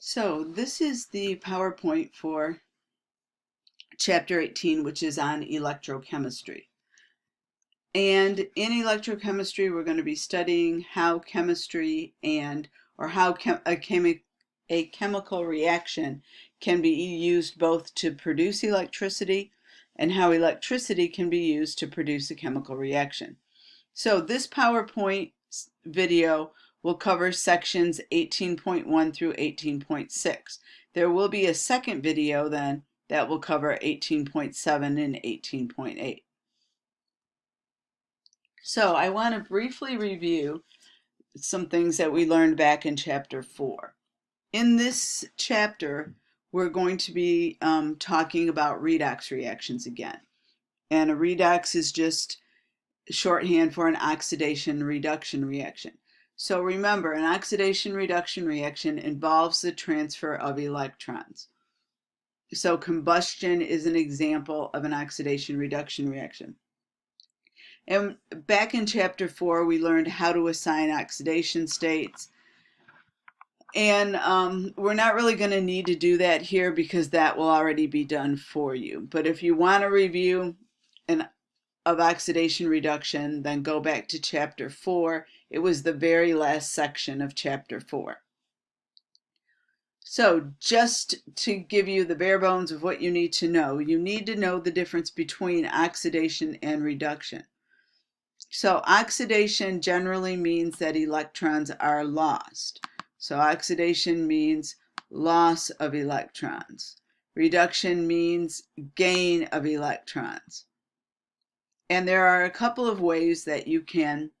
So this is the PowerPoint for Chapter 18, which is on electrochemistry. And in electrochemistry, we're going to be studying how chemistry or how a chemical reaction can be used both to produce electricity and how electricity can be used to produce a chemical reaction. So this PowerPoint video will cover sections 18.1 through 18.6. There will be a second video then that will cover 18.7 and 18.8. So I want to briefly review some things that we learned back in Chapter 4. In this chapter, we're going to be talking about redox reactions again. And a redox is just shorthand for an oxidation reduction reaction. So remember, an oxidation reduction reaction involves the transfer of electrons. So combustion is an example of an oxidation reduction reaction. And back in Chapter 4, we learned how to assign oxidation states. And we're not really going to need to do that here because that will already be done for you. But if you want to review of oxidation reduction, then go back to Chapter 4. It was the very last section of Chapter 4. So just to give you the bare bones of what you need to know the difference between oxidation and reduction. So oxidation generally means that electrons are lost. So oxidation means loss of electrons. Reduction means gain of electrons. And there are a couple of ways that you can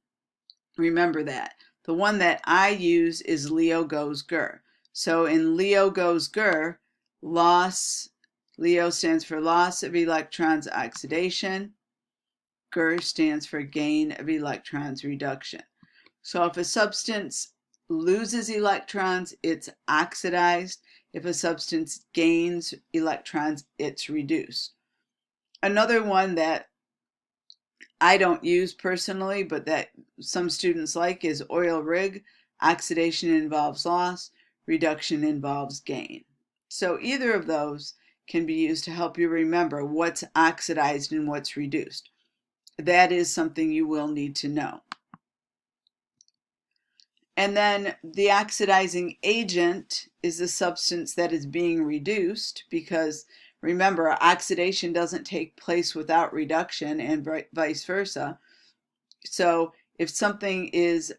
remember that. The one that I use is Leo goes Ger. So in Leo goes Ger, Leo stands for loss of electrons oxidation. Ger stands for gain of electrons reduction. So if a substance loses electrons, it's oxidized. If a substance gains electrons, it's reduced. Another one that I don't use personally, but that some students like is oil rig. Oxidation involves loss, reduction involves gain. So either of those can be used to help you remember what's oxidized and what's reduced. That is something you will need to know. And then the oxidizing agent is the substance that is being reduced, because remember, oxidation doesn't take place without reduction and vice versa. So if something is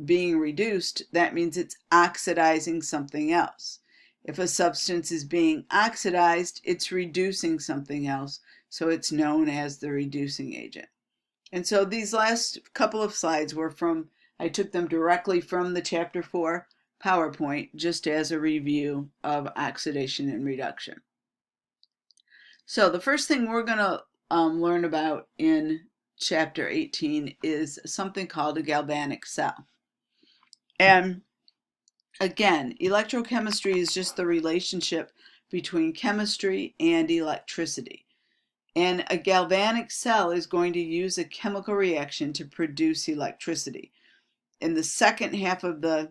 being reduced, that means it's oxidizing something else. If a substance is being oxidized, it's reducing something else. So it's known as the reducing agent. And so these last couple of slides were I took them directly from the Chapter 4 PowerPoint, just as a review of oxidation and reduction. So the first thing we're going to learn about in Chapter 18 is something called a galvanic cell. And again, electrochemistry is just the relationship between chemistry and electricity. And a galvanic cell is going to use a chemical reaction to produce electricity. In the second half of the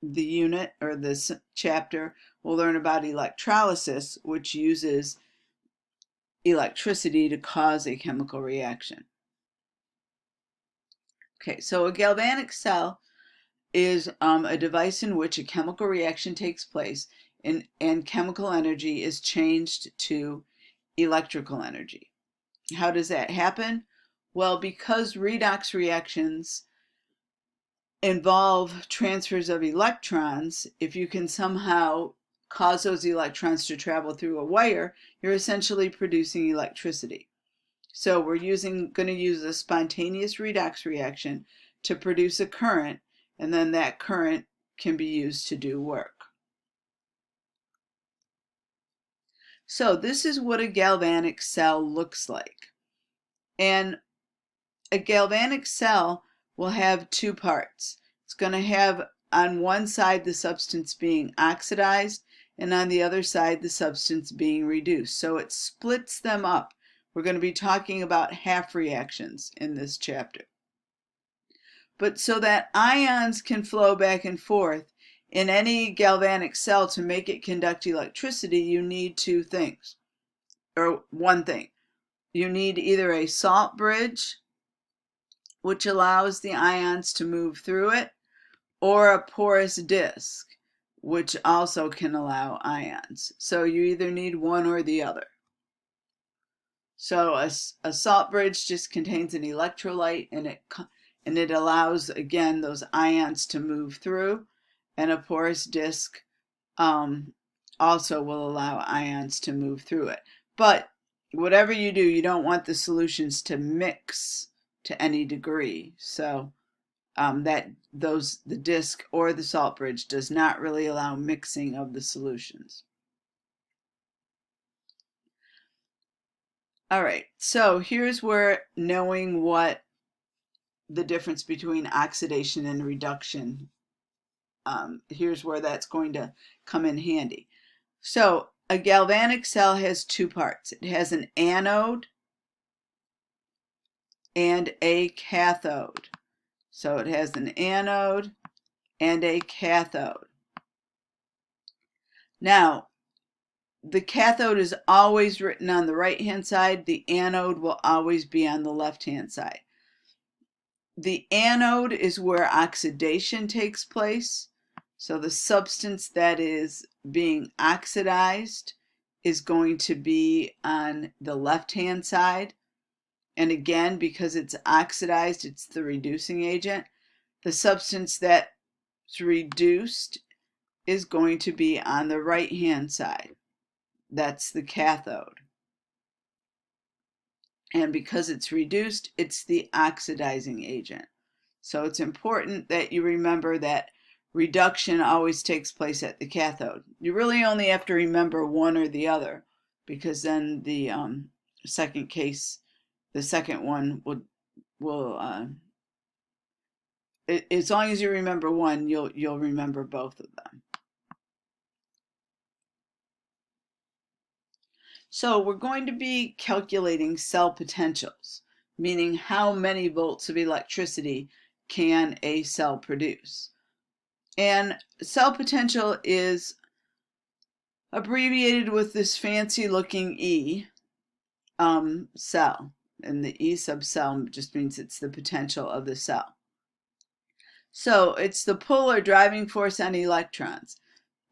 unit or this chapter, we'll learn about electrolysis, which uses electricity to cause a chemical reaction. Okay, so a galvanic cell is a device in which a chemical reaction takes place and chemical energy is changed to electrical energy. How does that happen? Well, because redox reactions involve transfers of electrons, if you can somehow cause those electrons to travel through a wire, you're essentially producing electricity. So we're going to use a spontaneous redox reaction to produce a current, and then that current can be used to do work. So this is what a galvanic cell looks like. And a galvanic cell will have two parts. It's going to have on one side the substance being oxidized and on the other side the substance being reduced. So it splits them up. We're going to be talking about half reactions in this chapter. But so that ions can flow back and forth, in any galvanic cell, to make it conduct electricity, you need two things, or one thing. You need either a salt bridge, which allows the ions to move through it, or a porous disc, which also can allow ions. So you either need one or the other. So a salt bridge just contains an electrolyte, and it allows, again, those ions to move through, and a porous disc also will allow ions to move through it. But whatever you do, you don't want the solutions to mix to any degree. So the disc or the salt bridge does not really allow mixing of the solutions. All right, so here's where knowing what the difference between oxidation and reduction, here's where that's going to come in handy. So a galvanic cell has two parts. It has an anode and a cathode. So it has an anode and a cathode. Now, the cathode is always written on the right-hand side. The anode will always be on the left-hand side. The anode is where oxidation takes place. So the substance that is being oxidized is going to be on the left-hand side. And again, because it's oxidized, it's the reducing agent. The substance that's reduced is going to be on the right-hand side. That's the cathode. And because it's reduced, it's the oxidizing agent. So it's important that you remember that reduction always takes place at the cathode. You really only have to remember one or the other, because then the second case, the second one will as long as you remember one, you'll remember both of them. So we're going to be calculating cell potentials, meaning how many volts of electricity can a cell produce. And cell potential is abbreviated with this fancy looking E, cell. And the E sub cell just means it's the potential of the cell. So it's the pull or driving force on electrons.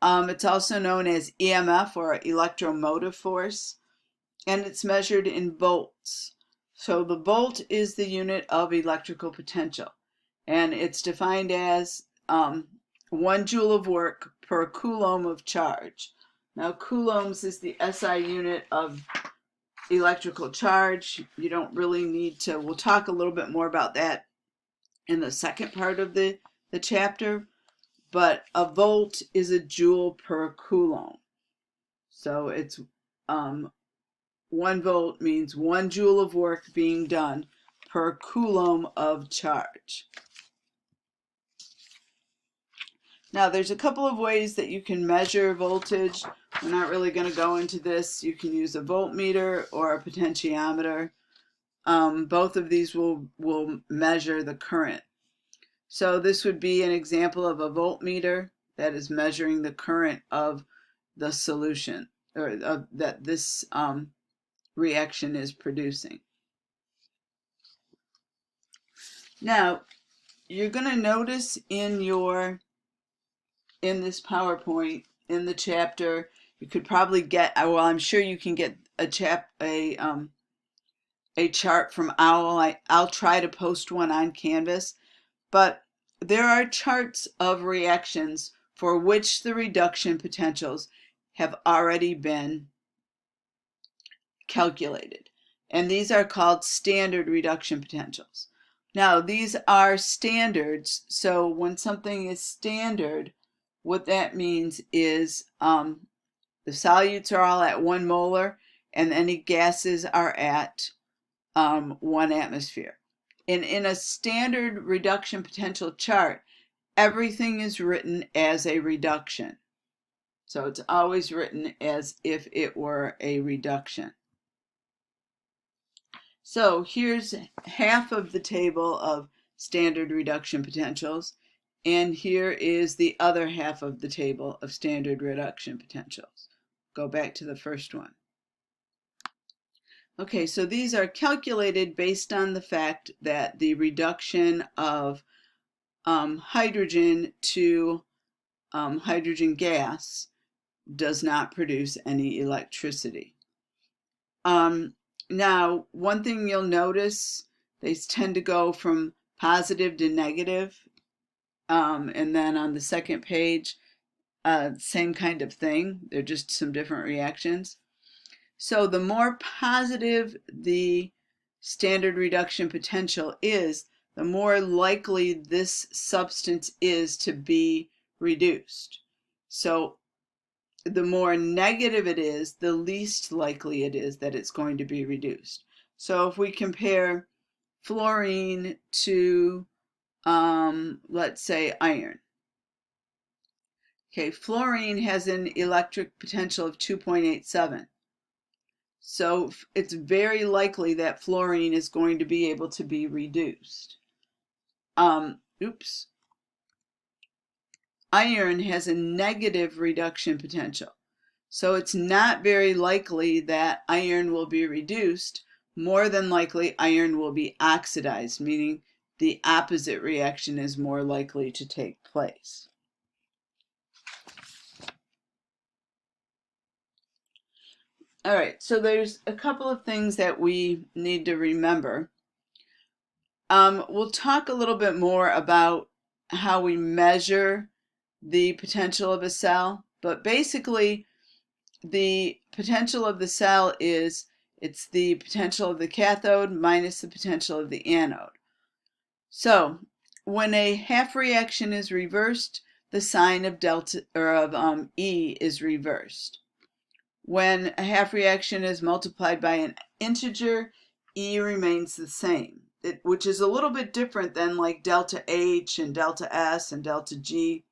It's also known as EMF, or electromotive force, and it's measured in volts. So the volt is the unit of electrical potential, and it's defined as 1 joule of work per coulomb of charge. Now, coulombs is the SI unit of electrical charge. You don't really need to, we'll talk a little bit more about that in the second part of the chapter, but a volt is a joule per coulomb. So it's 1 volt means 1 joule of work being done per coulomb of charge. Now, there's a couple of ways that you can measure voltage. We're not really going to go into this. You can use a voltmeter or a potentiometer. Both of these will measure the current. So this would be an example of a voltmeter that is measuring the current of the solution, or that this reaction is producing. Now, you're going to notice in this PowerPoint, in the chapter, you could probably get, well, I'm sure you can get a chart from OWL. I'll try to post one on Canvas, but there are charts of reactions for which the reduction potentials have already been calculated. And these are called standard reduction potentials. Now, these are standards, so when something is standard, what that means is the solutes are all at 1 molar, and any gases are at 1 atmosphere. And in a standard reduction potential chart, everything is written as a reduction. So it's always written as if it were a reduction. So here's half of the table of standard reduction potentials, And here is the other half of the table of standard reduction potentials. Go back to the first one. Okay, so these are calculated based on the fact that the reduction of hydrogen to hydrogen gas does not produce any electricity. Now, one thing you'll notice, they tend to go from positive to negative. And then on the second page, same kind of thing. They're just some different reactions. So the more positive the standard reduction potential is, the more likely this substance is to be reduced. So the more negative it is, the least likely it is that it's going to be reduced. So if we compare fluorine to, let's say, iron. Okay, fluorine has an electric potential of 2.87. So it's very likely that fluorine is going to be able to be reduced. Iron has a negative reduction potential. So it's not very likely that iron will be reduced. More than likely, iron will be oxidized, meaning the opposite reaction is more likely to take place. All right, so there's a couple of things that we need to remember. We'll talk a little bit more about how we measure the potential of a cell, but basically the potential of the cell is, it's the potential of the cathode minus the potential of the anode. So when a half reaction is reversed, the sign of delta or of E is reversed. When a half reaction is multiplied by an integer, E remains the same, which is a little bit different than like delta H and delta S and delta G.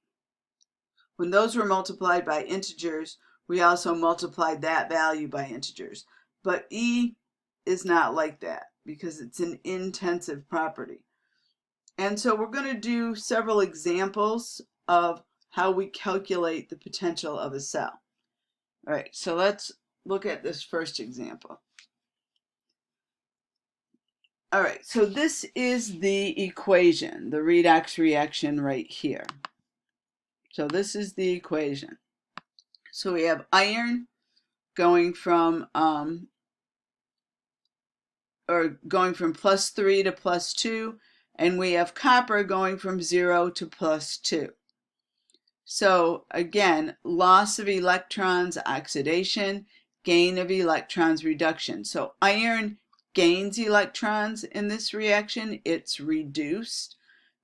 When those were multiplied by integers, we also multiplied that value by integers. But E is not like that because it's an intensive property. And so we're going to do several examples of how we calculate the potential of a cell. All right, so let's look at this first example. All right, so this is the equation, the redox reaction right here. So this is the equation. So we have iron going from +3 to +2, and we have copper going from 0 to +2. So again, loss of electrons, oxidation, gain of electrons, reduction. So iron gains electrons in this reaction, it's reduced.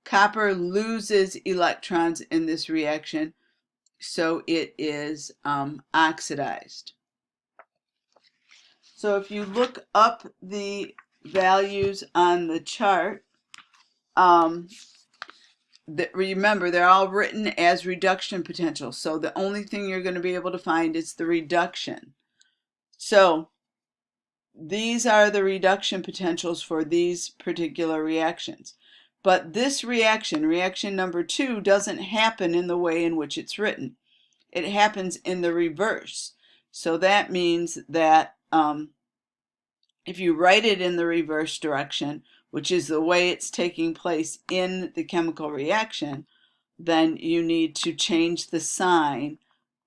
Copper loses electrons in this reaction, so it is oxidized. So if you look up the values on the chart, remember, they're all written as reduction potential. So the only thing you're going to be able to find is the reduction. So these are the reduction potentials for these particular reactions. But this reaction, reaction number 2, doesn't happen in the way in which it's written. It happens in the reverse. So that means that if you write it in the reverse direction, which is the way it's taking place in the chemical reaction, then you need to change the sign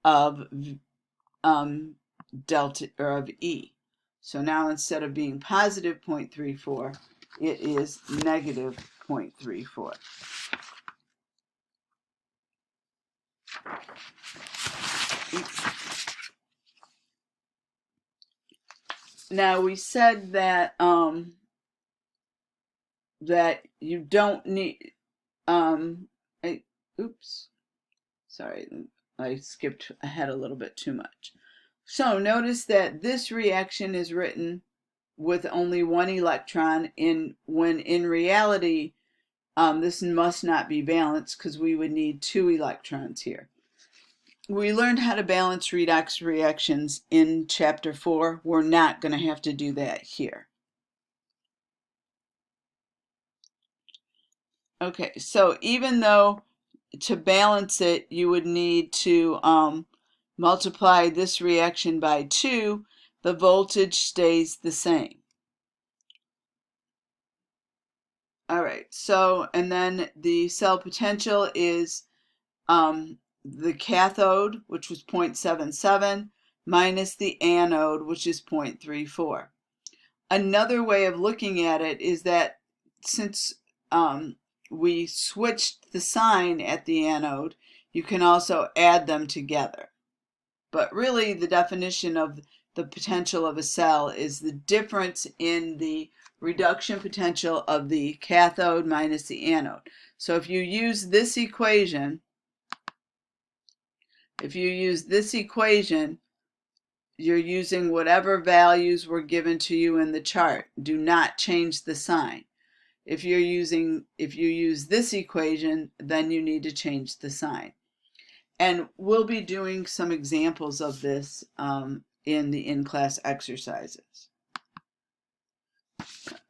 of delta or of E. So now instead of being positive 0.34, it is negative 0.34. Now we said that that you don't need sorry, I skipped ahead a little bit too much. So notice that this reaction is written with only one electron, when in reality this must not be balanced because we would need 2 electrons here. We learned how to balance redox reactions in chapter 4. We're not going to have to do that here. Okay, so even though to balance it, you would need to multiply this reaction by 2. The voltage stays the same. All right, so, and then the cell potential is the cathode, which was 0.77, minus the anode, which is 0.34. Another way of looking at it is that since we switched the sign at the anode, you can also add them together. But really, the definition of the potential of a cell is the difference in the reduction potential of the cathode minus the anode. So if you use this equation, you're using whatever values were given to you in the chart. Do not change the sign. If you use this equation, then you need to change the sign. And we'll be doing some examples of this in the in-class exercises.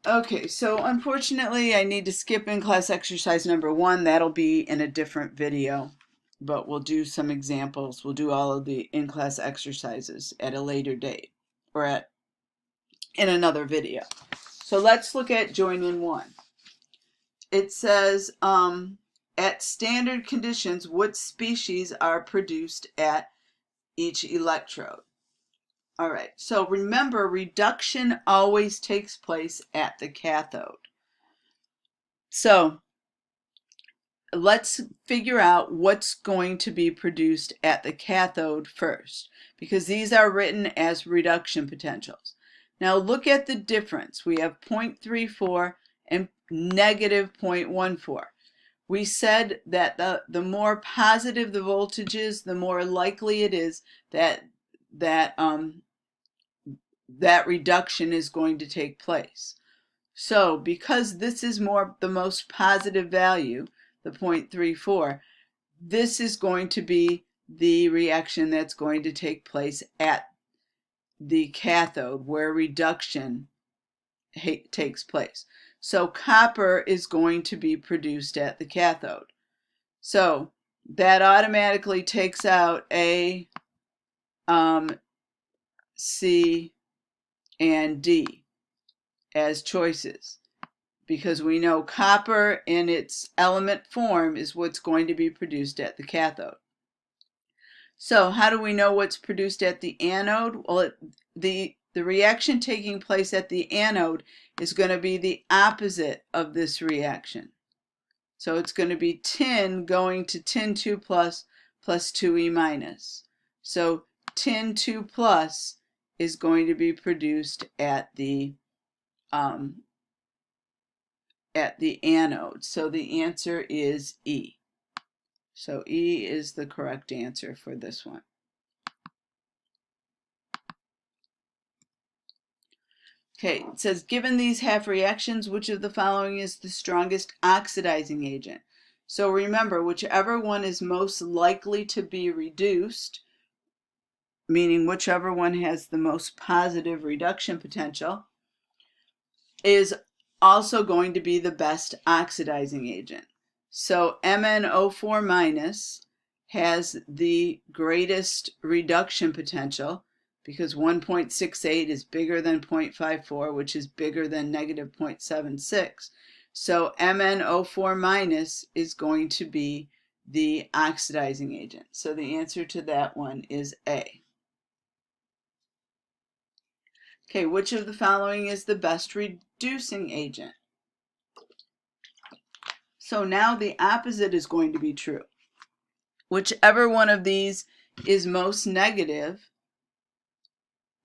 Okay, so unfortunately I need to skip in-class exercise number 1. That'll be in a different video, but we'll do some examples. We'll do all of the in-class exercises at a later date or in another video. So let's look at join in 1. It says, at standard conditions, what species are produced at each electrode? All right, so remember, reduction always takes place at the cathode. So let's figure out what's going to be produced at the cathode first, because these are written as reduction potentials. Now look at the difference. We have 0.34 and negative 0.14. We said that the more positive the voltage is, the more likely it is that reduction is going to take place. So because this is the most positive value, the 0.34, this is going to be the reaction that's going to take place at the cathode where reduction takes place. So copper is going to be produced at the cathode. So that automatically takes out A, C, and D as choices, because we know copper in its element form is what's going to be produced at the cathode. So how do we know what's produced at the anode? Well, the reaction taking place at the anode is going to be the opposite of this reaction. So it's going to be tin going to tin 2 plus 2e minus. So tin 2 plus is going to be produced at the anode. So the answer is E. So E is the correct answer for this one. Okay, it says, given these half reactions, which of the following is the strongest oxidizing agent? So remember, whichever one is most likely to be reduced, meaning whichever one has the most positive reduction potential, is also going to be the best oxidizing agent. So MnO4 minus has the greatest reduction potential because 1.68 is bigger than 0.54, which is bigger than negative 0.76. So MnO4 minus is going to be the oxidizing agent. So the answer to that one is A. Okay, which of the following is the best reducing agent? So now the opposite is going to be true. Whichever one of these is most negative,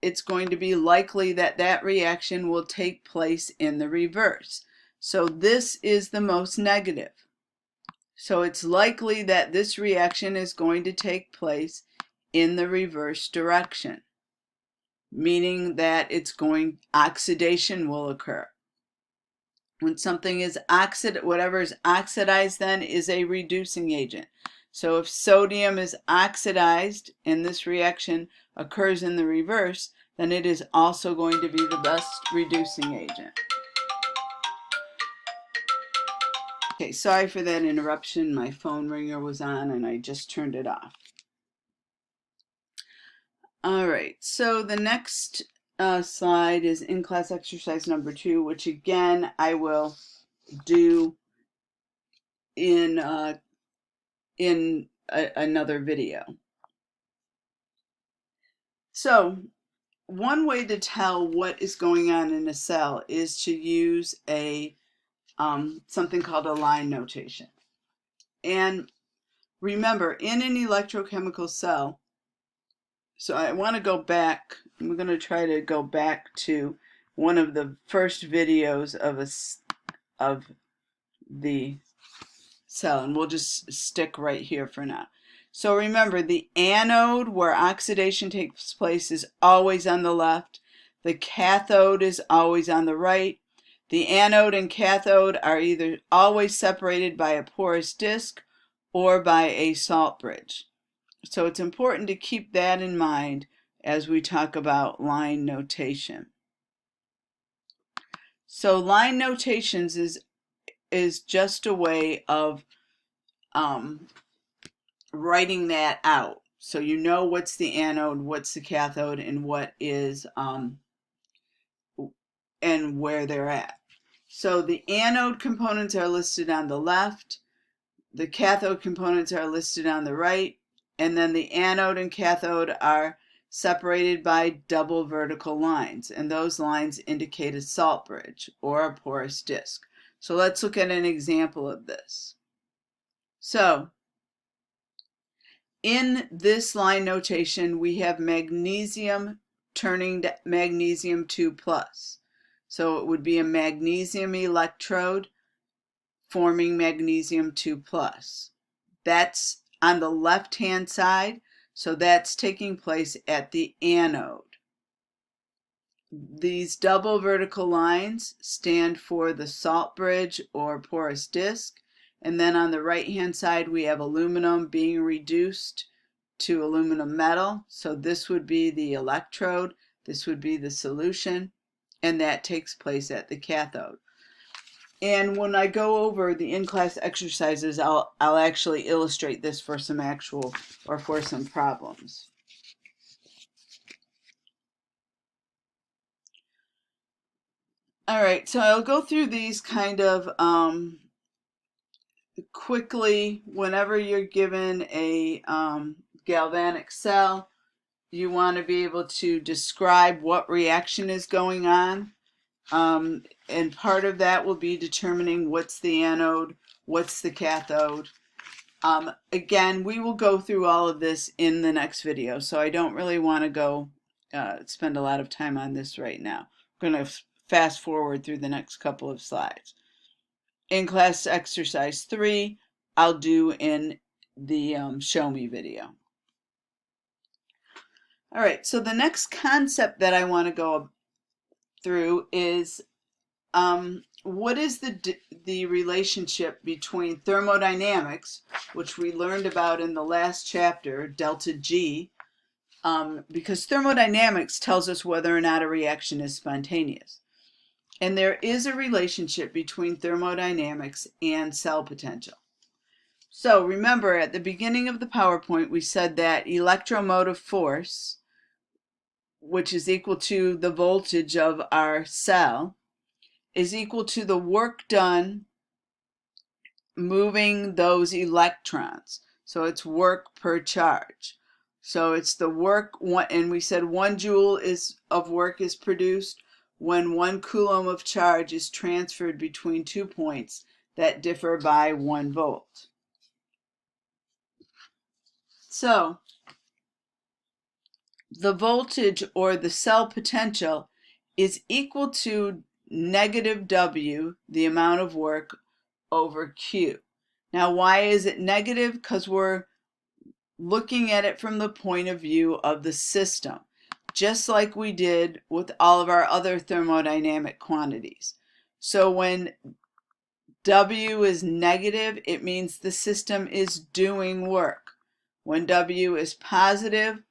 it's going to be likely that that reaction will take place in the reverse. So this is the most negative. So it's likely that this reaction is going to take place in the reverse direction, meaning that oxidation will occur. When something is whatever is oxidized then is a reducing agent. So if sodium is oxidized and this reaction occurs in the reverse, then it is also going to be the best reducing agent. Okay, sorry for that interruption. My phone ringer was on and I just turned it off. All right, so the next slide is in-class exercise number 2, which again I will do in another video. So one way to tell what is going on in a cell is to use a something called a line notation. And remember, in an electrochemical cell, so I want to go back, we're going to try to go back to one of the first videos of the cell, and we'll just stick right here for now. So remember, the anode where oxidation takes place is always on the left. The cathode is always on the right. The anode and cathode are either always separated by a porous disk or by a salt bridge. So it's important to keep that in mind as we talk about line notation. So line notations is just a way of writing that out. So you know what's the anode, what's the cathode, and what is and where they're at. So the anode components are listed on the left, the cathode components are listed on the right, and then the anode and cathode are separated by double vertical lines, and those lines indicate a salt bridge or a porous disk. So let's look at an example of this. So in this line notation, we have magnesium turning to magnesium 2+. So it would be a magnesium electrode forming magnesium 2+. That's on the left-hand side, so that's taking place at the anode. These double vertical lines stand for the salt bridge or porous disk. And then on the right-hand side, we have aluminum being reduced to aluminum metal. So this would be the electrode, this would be the solution, and that takes place at the cathode. And when I go over the in-class exercises, I'll actually illustrate this for some actual or for some problems. All right, so I'll go through these kind of quickly. Whenever you're given a galvanic cell, you want to be able to describe what reaction is going on. And part of that will be determining what's the anode, what's the cathode. Again, we will go through all of this in the next video, so I don't really want to go spend a lot of time on this right now. I'm going to fast forward through the next couple of slides. In class exercise 3, I'll do in the show me video. All right, so the next concept that I want to go through is what is the relationship between thermodynamics, which we learned about in the last chapter, delta G, because thermodynamics tells us whether or not a reaction is spontaneous. And there is a relationship between thermodynamics and cell potential. So remember, at the beginning of the PowerPoint, we said that electromotive force, which is equal to the voltage of our cell, is equal to the work done moving those electrons. So it's work per charge. So it's the work, and we said 1 joule of work is produced when 1 coulomb of charge is transferred between 2 points that differ by 1 volt. So the voltage or the cell potential is equal to negative W, the amount of work, over Q. Now, why is it negative? Because we're looking at it from the point of view of the system, just like we did with all of our other thermodynamic quantities. So when W is negative, it means the system is doing work. When W is positive,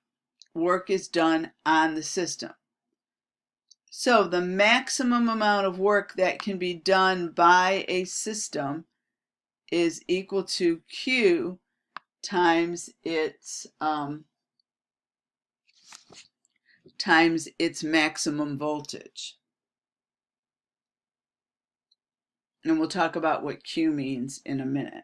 work is done on the system. So the maximum amount of work that can be done by a system is equal to Q times its maximum voltage. And we'll talk about what Q means in a minute.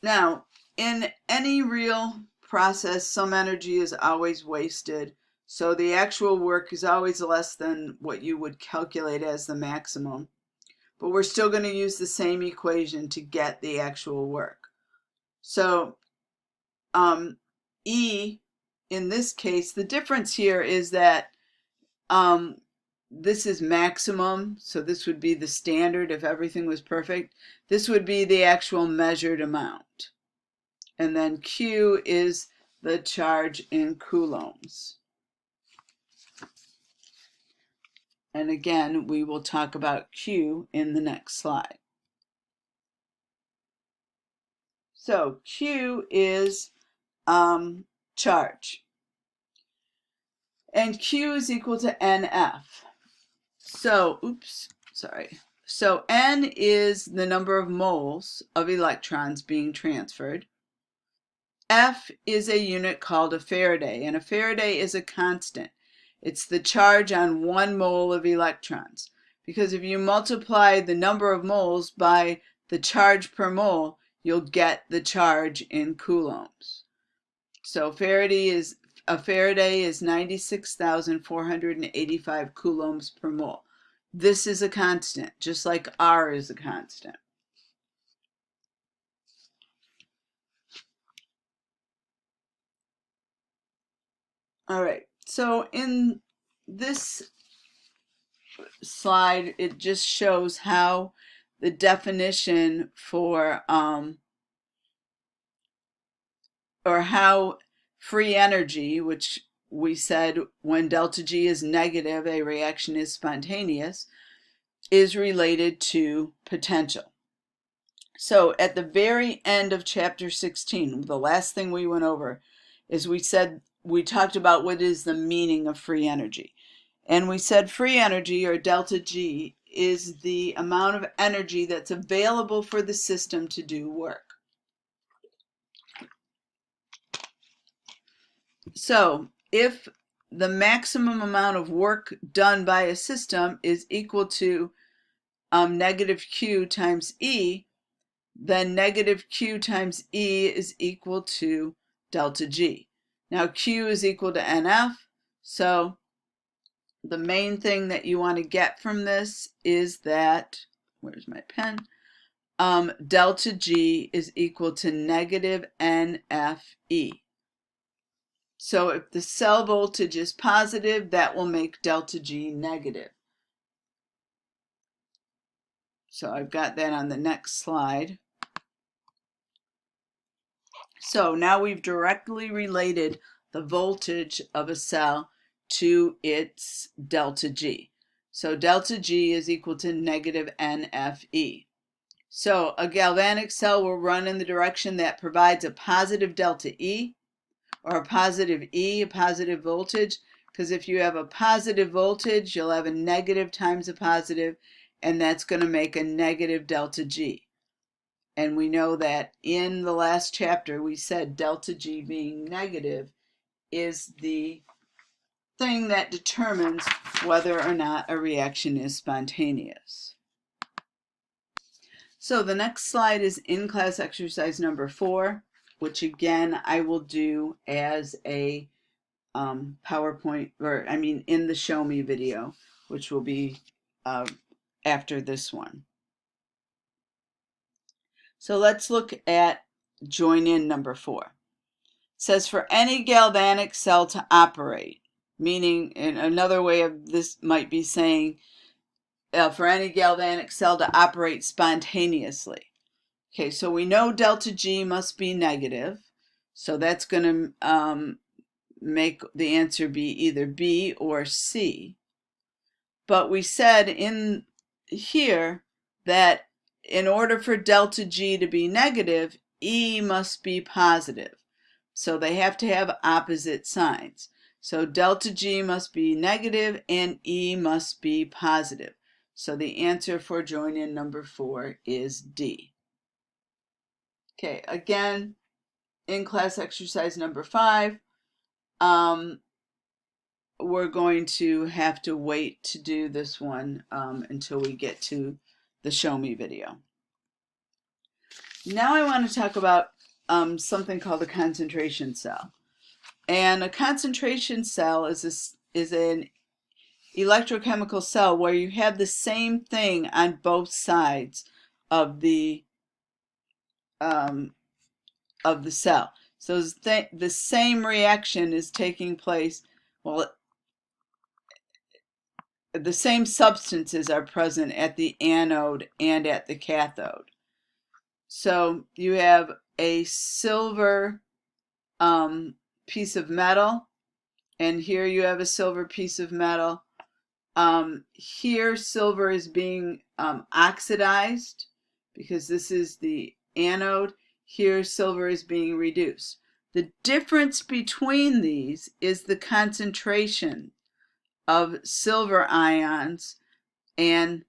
Now, in any real process, some energy is always wasted. So the actual work is always less than what you would calculate as the maximum. But we're still going to use the same equation to get the actual work. So E, in this case, the difference here is that this is maximum, so this would be the standard if everything was perfect. This would be the actual measured amount. And then Q is the charge in coulombs. And again, we will talk about Q in the next slide. So Q is charge. And Q is equal to NF. So, So N is the number of moles of electrons being transferred. F is a unit called a Faraday, and a Faraday is a constant. It's the charge on 1 mole of electrons. Because if you multiply the number of moles by the charge per mole, you'll get the charge in coulombs. So a Faraday is 96,485 coulombs per mole. This is a constant, just like R is a constant. All right, so in this slide, it just shows how the definition for, or how free energy, which we said when delta G is negative, a reaction is spontaneous, is related to potential. So at the very end of chapter 16, the last thing we went over is we talked about what is the meaning of free energy. And we said free energy, or delta G, is the amount of energy that's available for the system to do work. So if the maximum amount of work done by a system is equal to negative Q times E, then negative Q times E is equal to delta G. Now Q is equal to NF, so the main thing that you want to get from this is that, where's my pen? Delta G is equal to negative NFE. So if the cell voltage is positive, that will make delta G negative. So I've got that on the next slide. So now we've directly related the voltage of a cell to its delta G. So delta G is equal to negative NFE. So a galvanic cell will run in the direction that provides a positive delta E, or a positive E, a positive voltage, because if you have a positive voltage, you'll have a negative times a positive, and that's going to make a negative delta G. And we know that in the last chapter, we said delta G being negative is the thing that determines whether or not a reaction is spontaneous. So the next slide is in-class exercise number 4, which again I will do as a PowerPoint, in the Show Me video, which will be after this one. So let's look at join in number 4. It says for any galvanic cell to operate, meaning in another way of this might be saying for any galvanic cell to operate spontaneously. Okay, so we know delta G must be negative, so that's going to make the answer be either B or C. But we said in here that in order for delta G to be negative, E must be positive. So they have to have opposite signs. So delta G must be negative and E must be positive. So the answer for join in number 4 is D. Okay, again, in class exercise number 5, we're going to have to wait to do this one until we get to the show me video. Now I want to talk about something called a concentration cell. And a concentration cell is an electrochemical cell where you have the same thing on both sides of the cell. So the same reaction is taking place. Well, the same substances are present at the anode and at the cathode. So you have a silver piece of metal, and here you have a silver piece of metal. Here silver is being oxidized because this is the anode. Here silver is being reduced. The difference between these is the concentration of silver ions and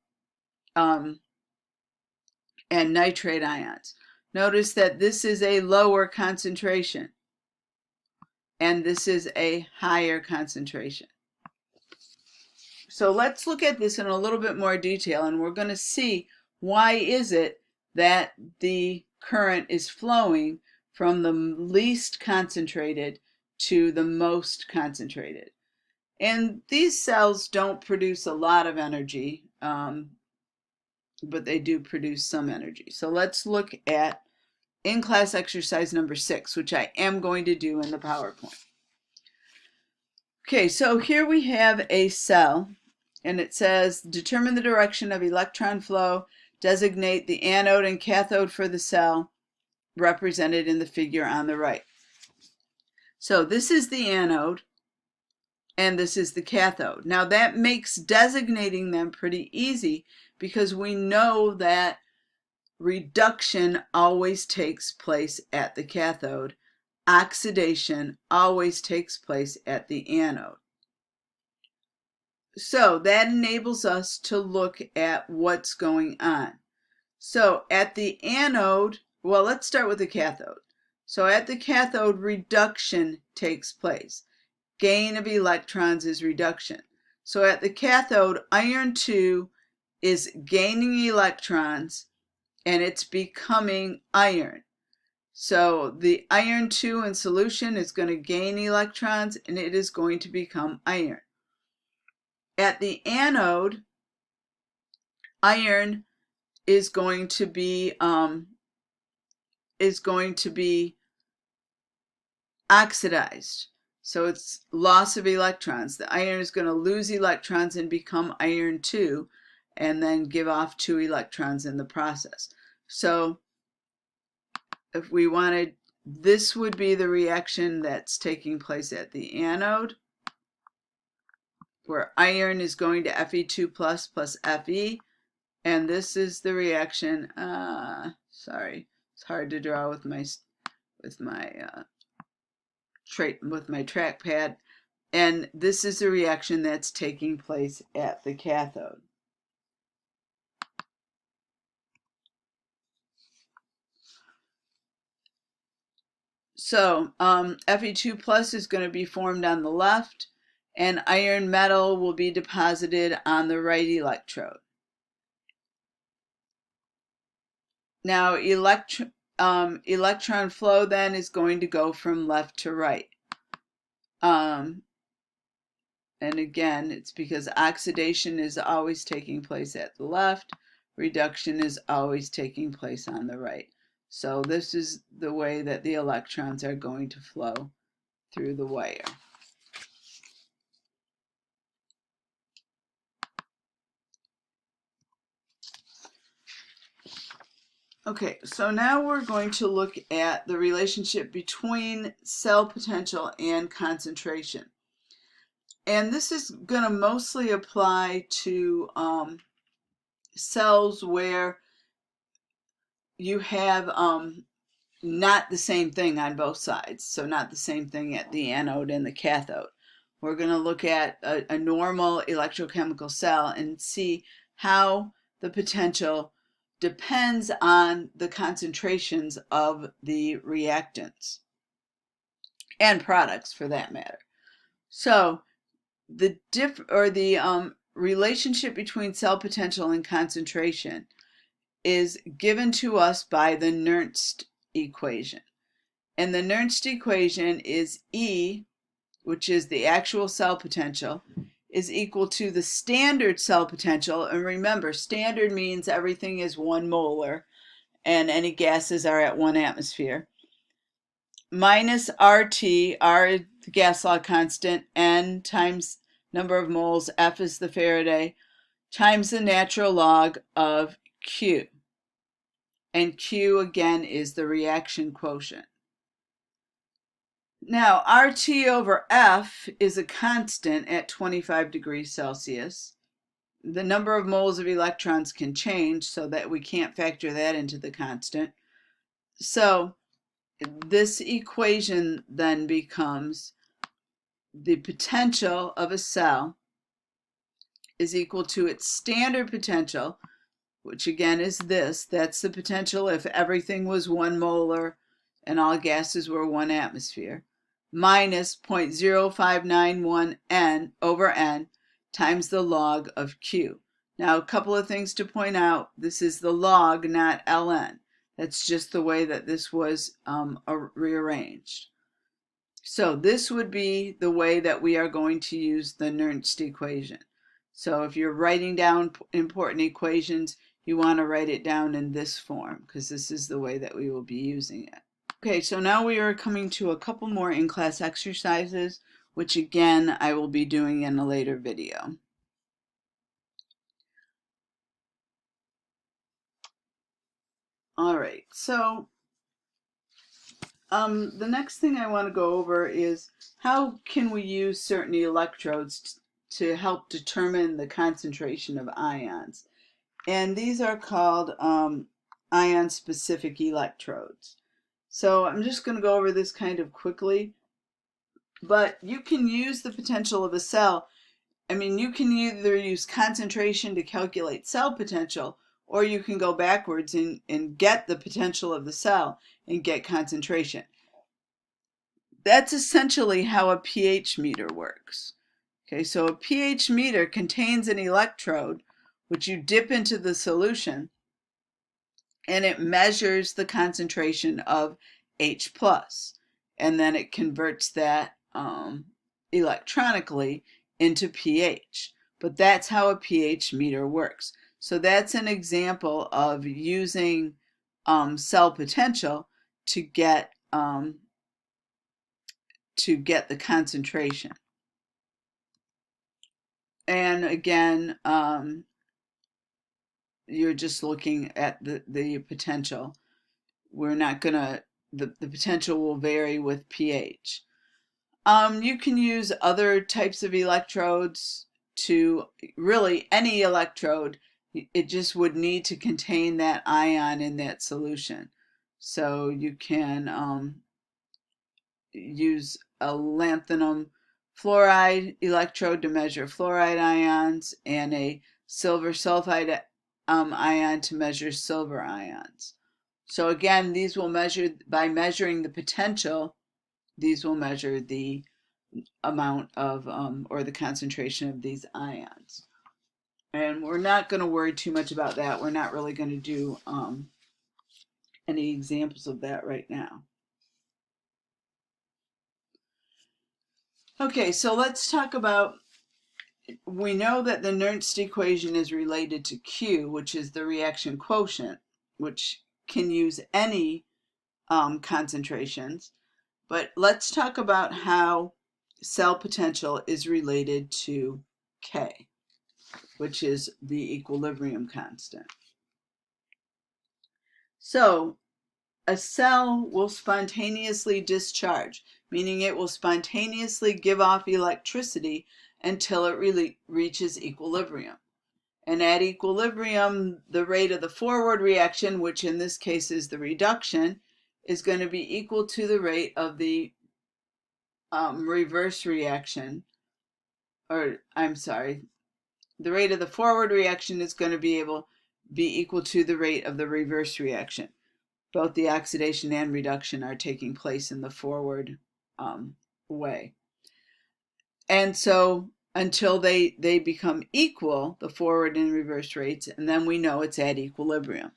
nitrate ions. Notice that this is a lower concentration and this is a higher concentration. So let's look at this in a little bit more detail, and we're going to see why is it that the current is flowing from the least concentrated to the most concentrated. And these cells don't produce a lot of energy, but they do produce some energy. So let's look at in-class exercise number 6, which I am going to do in the PowerPoint. Okay, so here we have a cell, and it says, determine the direction of electron flow, designate the anode and cathode for the cell represented in the figure on the right. So this is the anode, and this is the cathode. Now that makes designating them pretty easy because we know that reduction always takes place at the cathode. Oxidation always takes place at the anode. So that enables us to look at what's going on. So at the anode, well, let's start with the cathode. So at the cathode, reduction takes place. Gain of electrons is reduction. So at the cathode, iron 2 is gaining electrons and it's becoming iron. So the iron 2 in solution is going to gain electrons and it is going to become iron. At the anode, iron is going to be oxidized. So it's loss of electrons. The iron is going to lose electrons and become iron 2 and then give off 2 electrons in the process. So if we wanted, this would be the reaction that's taking place at the anode, where iron is going to Fe2 plus Fe, and this is the reaction. Sorry, it's hard to draw with my trackpad, and this is the reaction that's taking place at the cathode. So Fe2 plus is going to be formed on the left, and iron metal will be deposited on the right electrode. Now electron flow then is going to go from left to right. And again, it's because oxidation is always taking place at the left, reduction is always taking place on the right. So this is the way that the electrons are going to flow through the wire. Okay, so now we're going to look at the relationship between cell potential and concentration. And this is going to mostly apply to cells where you have not the same thing on both sides. So not the same thing at the anode and the cathode. we're going to look at a normal electrochemical cell and see how the potential depends on the concentrations of the reactants and products for that matter. So the relationship between cell potential and concentration is given to us by the Nernst equation. And the Nernst equation is E, which is the actual cell potential, is equal to the standard cell potential. And remember, standard means everything is 1 molar and any gases are at 1 atmosphere, minus RT, R is the gas law constant, N times number of moles, F is the Faraday, times the natural log of Q. And Q again is the reaction quotient. Now, RT over F is a constant at 25 degrees Celsius. The number of moles of electrons can change so that we can't factor that into the constant. So this equation then becomes the potential of a cell is equal to its standard potential, which again is this. That's the potential if everything was 1 molar and all gases were 1 atmosphere, minus 0.0591 N over N times the log of Q. Now, a couple of things to point out. This is the log, not ln. That's just the way that this was rearranged. So this would be the way that we are going to use the Nernst equation. So if you're writing down important equations, you want to write it down in this form because this is the way that we will be using it. Okay, so now we are coming to a couple more in-class exercises, which again I will be doing in a later video. All right, so the next thing I want to go over is how can we use certain electrodes to help determine the concentration of ions. And these are called ion-specific electrodes. So I'm just going to go over this kind of quickly, but you can use the potential of a cell. I mean, you can either use concentration to calculate cell potential, or you can go backwards and get the potential of the cell and get concentration. That's essentially how a pH meter works. Okay, so a pH meter contains an electrode which you dip into the solution, and it measures the concentration of H+, and then it converts that electronically into pH. But that's how a pH meter works. So that's an example of using cell potential to get the concentration. And again, you're just looking at the potential. We're not gonna, the potential will vary with pH. You can use other types of electrodes to really any electrode. It just would need to contain that ion in that solution. So you can use a lanthanum fluoride electrode to measure fluoride ions and a silver sulfide ion to measure silver ions. So again, these will measure, by measuring the potential, these will measure the amount of or the concentration of these ions. And we're not going to worry too much about that. We're not really going to do any examples of that right now. Okay, so let's talk about, we know that the Nernst equation is related to Q, which is the reaction quotient, which can use any concentrations. But let's talk about how cell potential is related to K, which is the equilibrium constant. So a cell will spontaneously discharge, meaning it will spontaneously give off electricity until it really reaches equilibrium. And at equilibrium, the rate of the forward reaction, which in this case is the reduction, is going to be equal to the rate of the reverse reaction, or I'm sorry, the rate of the forward reaction is going to be equal to the rate of the reverse reaction. Both the oxidation and reduction are taking place in the forward way. And so until they become equal, the forward and reverse rates, and then we know it's at equilibrium.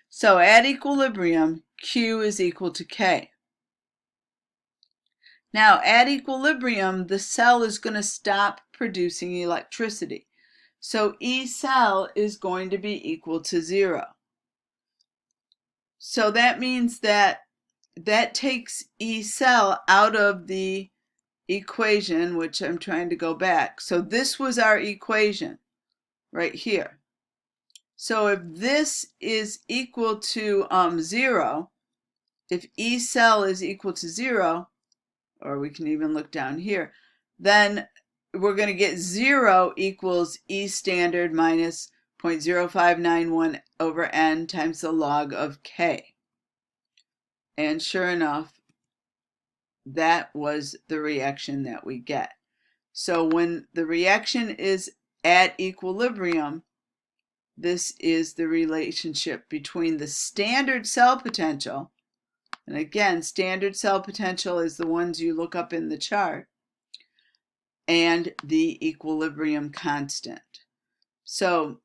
So at equilibrium, Q is equal to K. Now at equilibrium, the cell is going to stop producing electricity. So E cell is going to be equal to 0. So that means that takes E cell out of the equation, which I'm trying to go back. So this was our equation right here. So if this is equal to 0, if E cell is equal to 0, or we can even look down here, then we're going to get 0 equals E standard minus 0.0591 over N times the log of K. And sure enough, that was the reaction that we get. So when the reaction is at equilibrium, this is the relationship between the standard cell potential, and again, standard cell potential is the ones you look up in the chart, and the equilibrium constant. So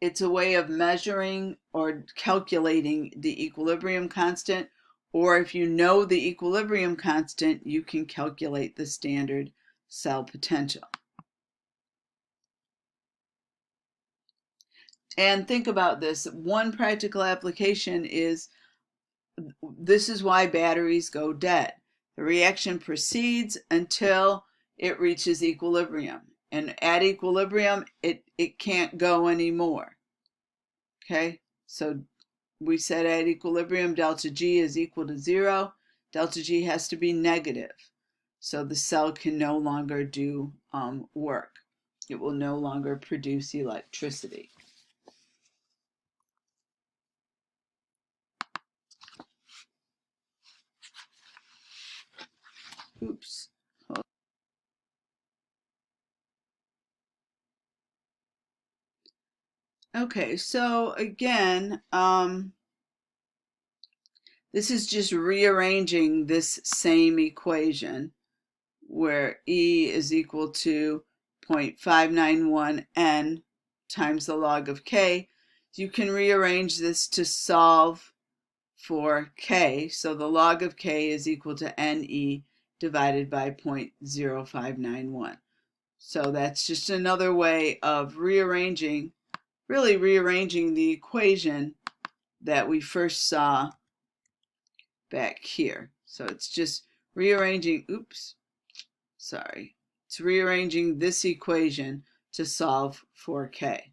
it's a way of measuring or calculating the equilibrium constant, or if you know the equilibrium constant, you can calculate the standard cell potential. And think about this. One practical application is, this is why batteries go dead. The reaction proceeds until it reaches equilibrium. And at equilibrium, it can't go anymore. Okay, so we said at equilibrium, delta G is equal to 0. Delta G has to be negative. So the cell can no longer do work. It will no longer produce electricity. Oops. Okay, so again, this is just rearranging this same equation where E is equal to 0.591 N times the log of K. You can rearrange this to solve for K. So the log of K is equal to NE divided by 0.0591. So that's just another way of rearranging the equation that we first saw back here. So it's just rearranging, it's rearranging this equation to solve for K.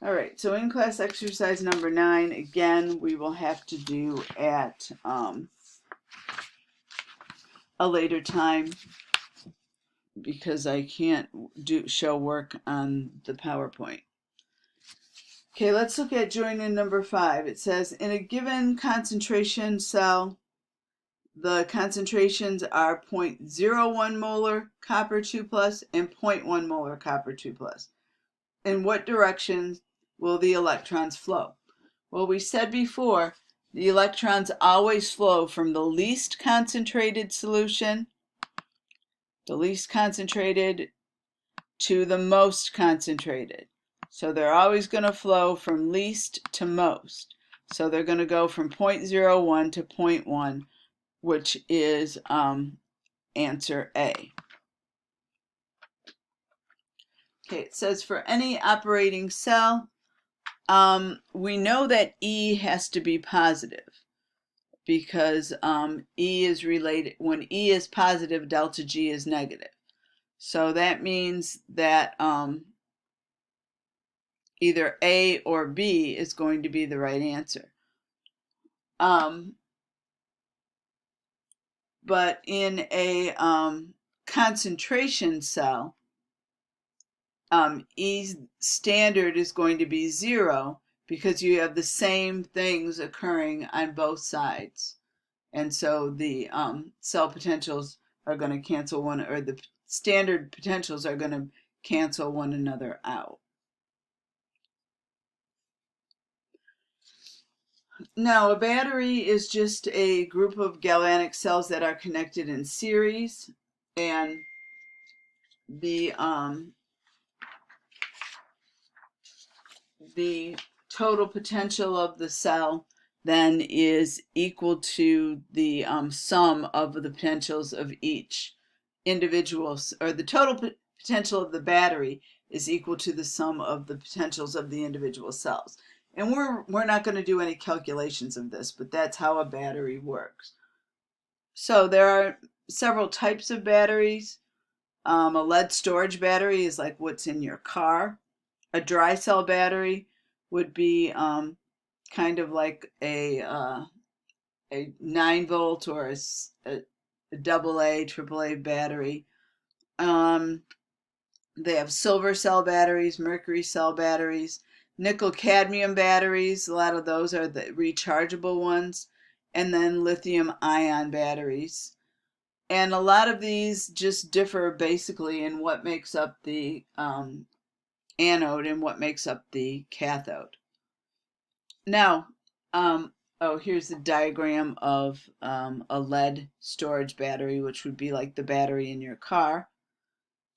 All right, so in class exercise number 9, again, we will have to do at a later time because I can't show work on the PowerPoint. Okay, let's look at join in number 5. It says, in a given concentration cell, the concentrations are 0.01 molar copper 2 plus and 0.1 molar copper 2 plus. In what direction will the electrons flow? Well, we said before, the electrons always flow from the least concentrated solution, the least concentrated, to the most concentrated. So they're always going to flow from least to most. So they're going to go from 0.01 to 0.1, which is answer A. Okay, it says for any operating cell, we know that E has to be positive because E is related. When E is positive, delta G is negative. So that means that either A or B is going to be the right answer. But in a concentration cell, E standard is going to be 0 because you have the same things occurring on both sides. And so the cell potentials are going to cancel one, or the standard potentials are going to cancel one another out. Now, a battery is just a group of galvanic cells that are connected in series, and the total potential of the cell then is equal to the sum of the potentials of each individual, or the total potential of the battery is equal to the sum of the potentials of the individual cells. And we're not going to do any calculations of this, but that's how a battery works. So there are several types of batteries. A lead storage battery is like what's in your car. A dry cell battery would be kind of like a 9-volt or a AA, AAA battery. They have silver cell batteries, mercury cell batteries, nickel cadmium batteries. A lot of those are the rechargeable ones. And then lithium ion batteries. And a lot of these just differ basically in what makes up the anode and what makes up the cathode. Now, here's the diagram of a lead storage battery, which would be like the battery in your car.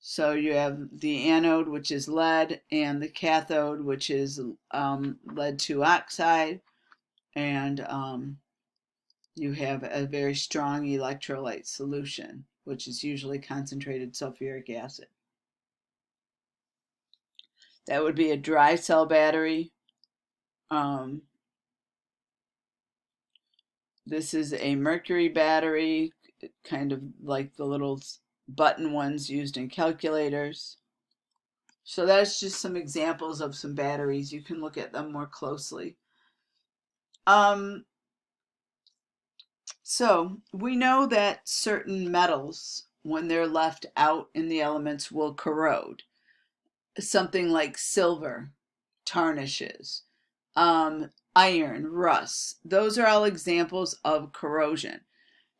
So you have the anode, which is lead, and the cathode, which is lead 2 oxide, and you have a very strong electrolyte solution, which is usually concentrated sulfuric acid. That would be a dry cell battery. This is a mercury battery, kind of like the little button ones used in calculators. So that's just some examples of some batteries. You can look at them more closely. So we know that certain metals, when they're left out in the elements, will corrode. Something like silver tarnishes. Iron, rust. Those are all examples of corrosion.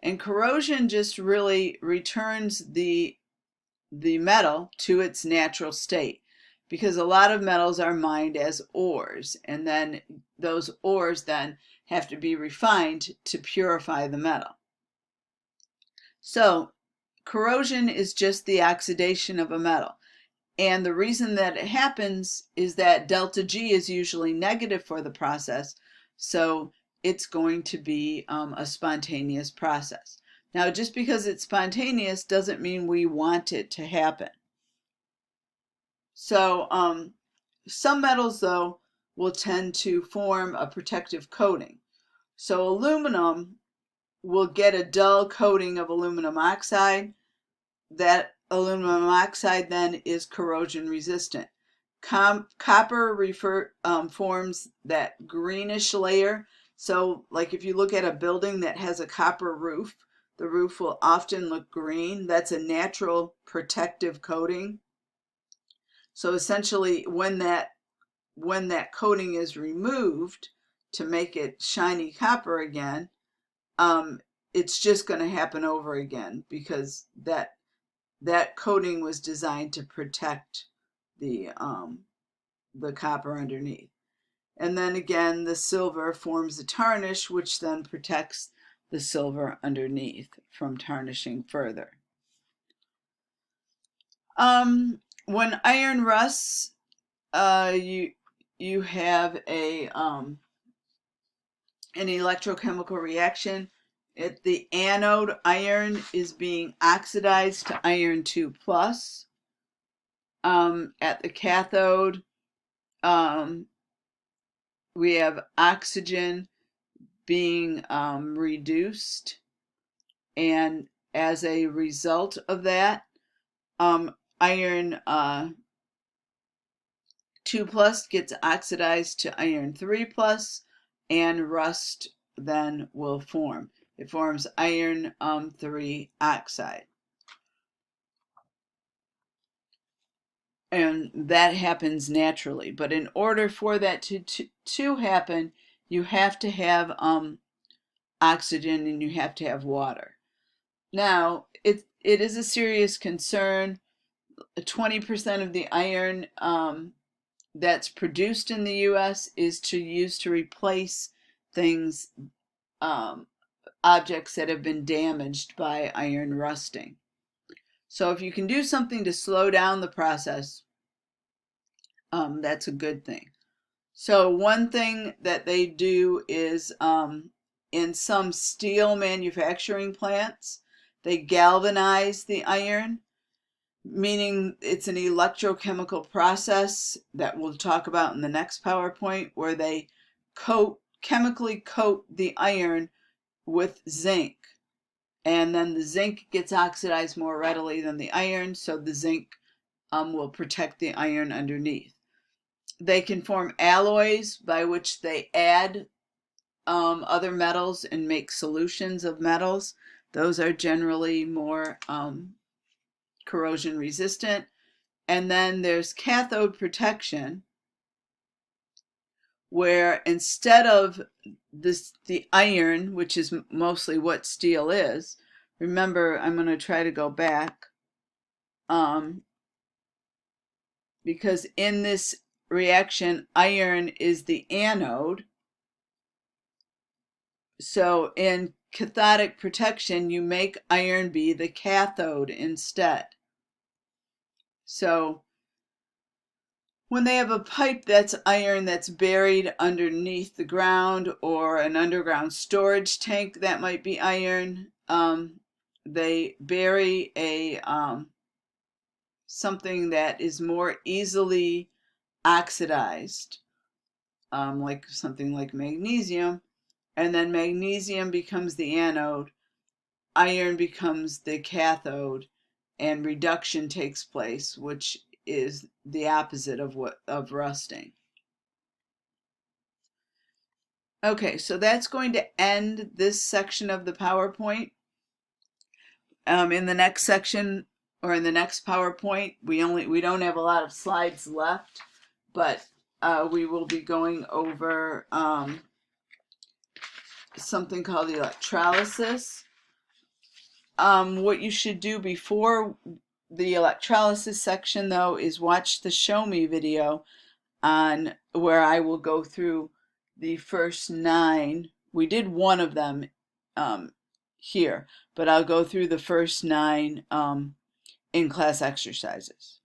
And corrosion just really returns the metal to its natural state, because a lot of metals are mined as ores, and then those ores then have to be refined to purify the metal. So corrosion is just the oxidation of a metal. And the reason that it happens is that delta G is usually negative for the process, so it's going to be a spontaneous process. Now, just because it's spontaneous doesn't mean we want it to happen. So some metals, though, will tend to form a protective coating. So aluminum will get a dull coating of aluminum oxide. That aluminum oxide then is corrosion resistant. Copper forms that greenish layer. So like if you look at a building that has a copper roof, the roof will often look green. That's a natural protective coating. So essentially when that coating is removed to make it shiny copper again, it's just going to happen over again, because that coating was designed to protect the copper underneath. And then again, the silver forms a tarnish, which then protects the silver underneath from tarnishing further. When iron rusts, you have an electrochemical reaction. At the anode, iron is being oxidized to iron 2 plus. At the cathode, we have oxygen being reduced, and as a result of that, iron 2 plus gets oxidized to iron 3 plus, and rust then will form. It forms iron 3 oxide. And that happens naturally. But in order for that to happen, you have to have oxygen and you have to have water. Now, it is a serious concern. 20% of the iron that's produced in the U.S. is used to replace things, objects that have been damaged by iron rusting. So if you can do something to slow down the process, that's a good thing. So one thing that they do is in some steel manufacturing plants, they galvanize the iron, meaning it's an electrochemical process that we'll talk about in the next PowerPoint, where they chemically coat the iron with zinc. And then the zinc gets oxidized more readily than the iron, so the zinc will protect the iron underneath. They can form alloys by which they add other metals and make solutions of metals. Those are generally more corrosion resistant. And then there's cathode protection, where instead of the iron, which is mostly what steel is, remember, I'm going to try to go back, because in this reaction, iron is the anode. So in cathodic protection, you make iron be the cathode instead. So when they have a pipe that's iron that's buried underneath the ground, or an underground storage tank that might be iron, they bury a something that is more easily oxidized, like something like magnesium, and then magnesium becomes the anode, iron becomes the cathode, and reduction takes place, which is the opposite of rusting. Okay, so that's going to end this section of the PowerPoint. In the next section, or in the next PowerPoint, we don't have a lot of slides left, but we will be going over something called electrolysis. What you should do before the electrolysis section, though, is watch the Show Me video on where I will go through the first 9. We did one of them here, but I'll go through the first 9 in class exercises.